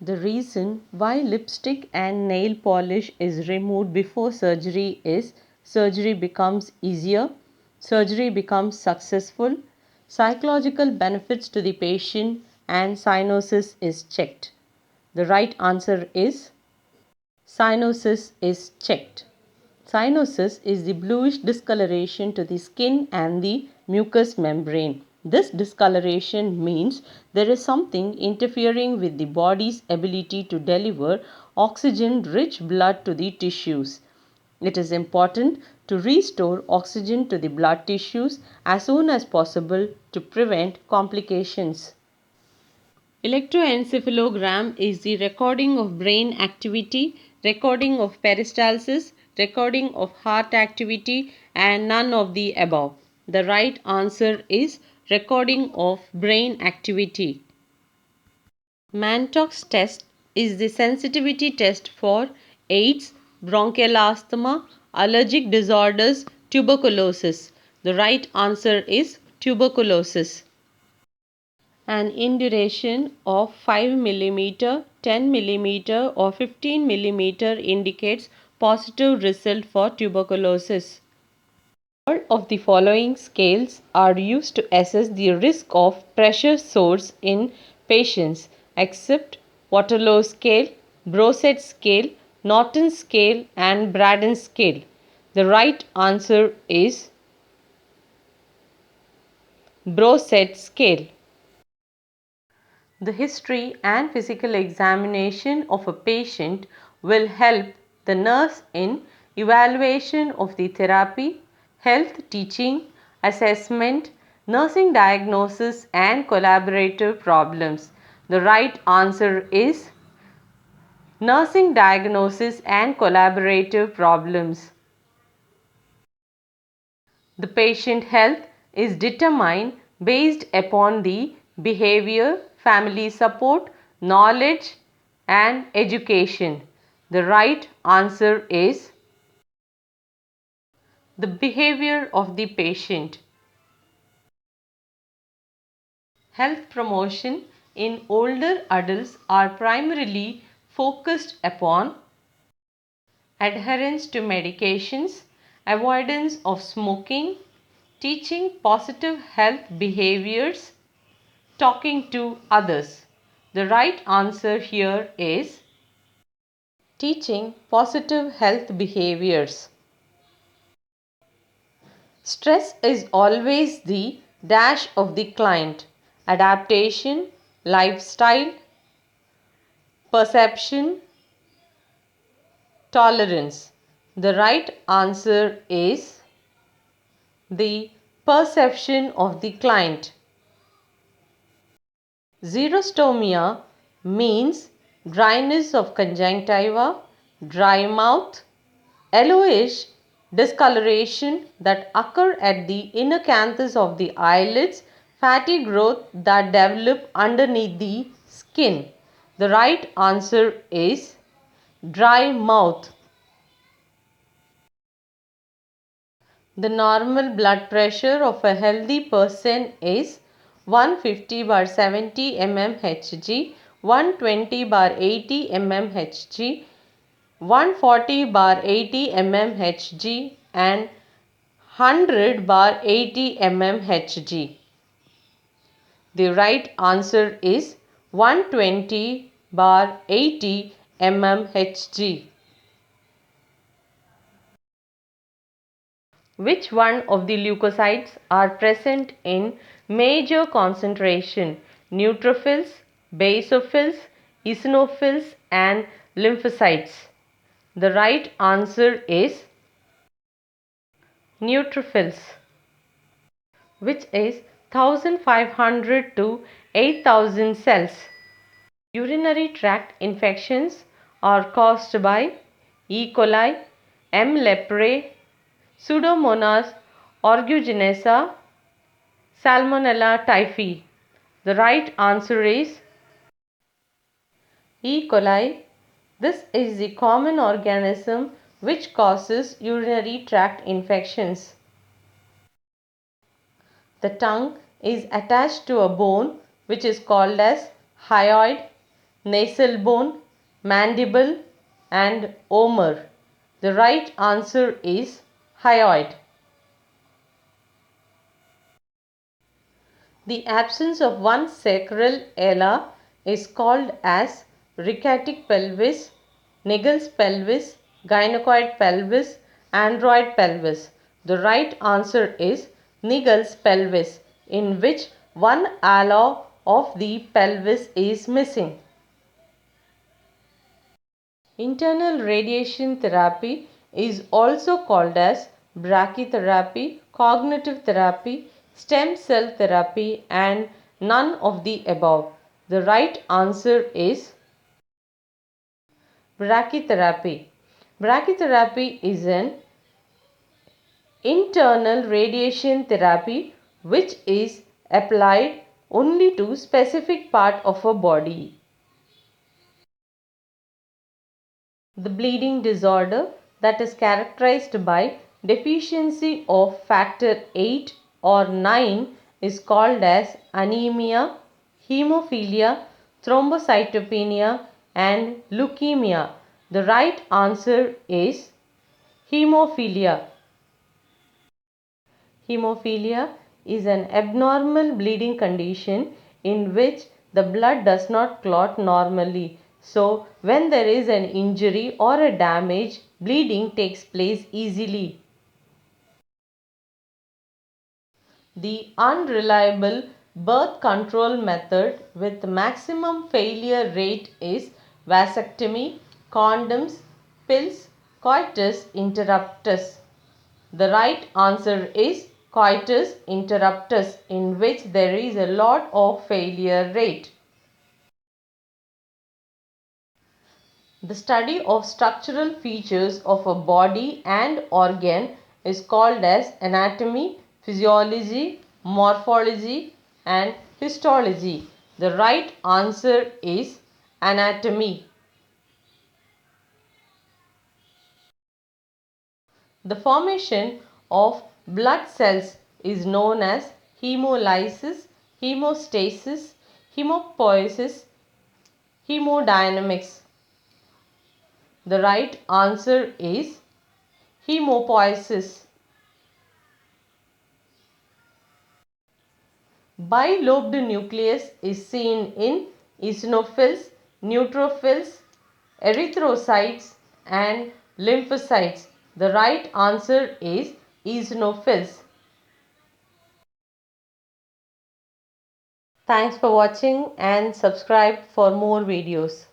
The reason why lipstick and nail polish is removed before surgery is surgery becomes easier, surgery becomes successful, psychological benefits to the patient, and cyanosis is checked. The right answer is cyanosis is checked. Cyanosis is the bluish discoloration to the skin and the mucous membrane. This discoloration means there is something interfering with the body's ability to deliver oxygen rich blood to the tissues. It is important to restore oxygen to the blood tissues as soon as possible to prevent complications. Electroencephalogram is the recording of brain activity, recording of peristalsis, recording of heart activity, and none of the above. The right answer is recording of brain activity. Mantoux test is the sensitivity test for AIDS, bronchial asthma, allergic disorders, tuberculosis. The right answer is tuberculosis. An induration of 5 mm, 10 mm or 15 mm indicates positive result for tuberculosis. All of the following scales are used to assess the risk of pressure sores in patients except Waterloo scale, Brochet scale, Norton scale and Braden scale. The right answer is Brochet scale. The history and physical examination of a patient will help the nurse in evaluation of the therapy, health teaching, assessment, nursing diagnosis and collaborative problems. The right answer is nursing diagnosis and collaborative problems. The patient health is determined based upon the behavior, family support, knowledge and education. The right answer is the behavior of the patient. Health promotion in older adults are primarily focused upon adherence to medications, avoidance of smoking, teaching positive health behaviors, talking to others. The right answer here is teaching positive health behaviors. Stress is always the dash of the client. Adaptation, lifestyle, perception, tolerance. The right answer is the perception of the client. Xerostomia means dryness of conjunctiva, dry mouth, yellowish discoloration that occur at the inner canthus of the eyelids, fatty growth that develop underneath the skin. The right answer is dry mouth. The normal blood pressure of a healthy person is 150/70 mmHg, 120/80 mmHg, 140/80 mmHg and 100/80 mmHg. The right answer is 120/80 mmHg. Which one of the leukocytes are present in major concentration? Neutrophils, basophils, eosinophils and lymphocytes. The right answer is neutrophils, which is 1500 to 8000 cells. Urinary tract infections are caused by E. coli, M. leprae, Pseudomonas aeruginosa, Salmonella typhi. The right answer is E. coli. This is the common organism which causes urinary tract infections. The tongue is attached to a bone which is called as hyoid. nasal bone, mandible and omer. The right answer is hyoid. The absence of one sacral ala is called as rhaetic pelvis, Naegele's pelvis, gynecoid pelvis, android pelvis. The right answer is Naegele's pelvis, in which one ala of the pelvis is missing. Internal radiation therapy is also called as brachytherapy, cognitive therapy, stem cell therapy and none of the above. The right answer is brachytherapy. Brachytherapy is an internal radiation therapy which is applied only to specific part of a body. The bleeding disorder that is characterized by deficiency of factor 8 or 9 is called as anemia, hemophilia, thrombocytopenia and leukemia. The right answer is hemophilia. Hemophilia is an abnormal bleeding condition in which the blood does not clot normally. So, when there is an injury or a damage, bleeding takes place easily. The unreliable birth control method with maximum failure rate is vasectomy, condoms, pills, coitus interruptus. The right answer is coitus interruptus, in which there is a lot of failure rate. The study of structural features of a body and organ is called as anatomy, physiology, morphology and histology. The right answer is anatomy. The formation of blood cells is known as hemolysis, hemostasis, hemopoiesis, hemodynamics. The right answer is hemopoiesis. Bilobed nucleus is seen in eosinophils, neutrophils, erythrocytes and lymphocytes. The right answer is eosinophils. Thanks for watching and subscribe for more videos.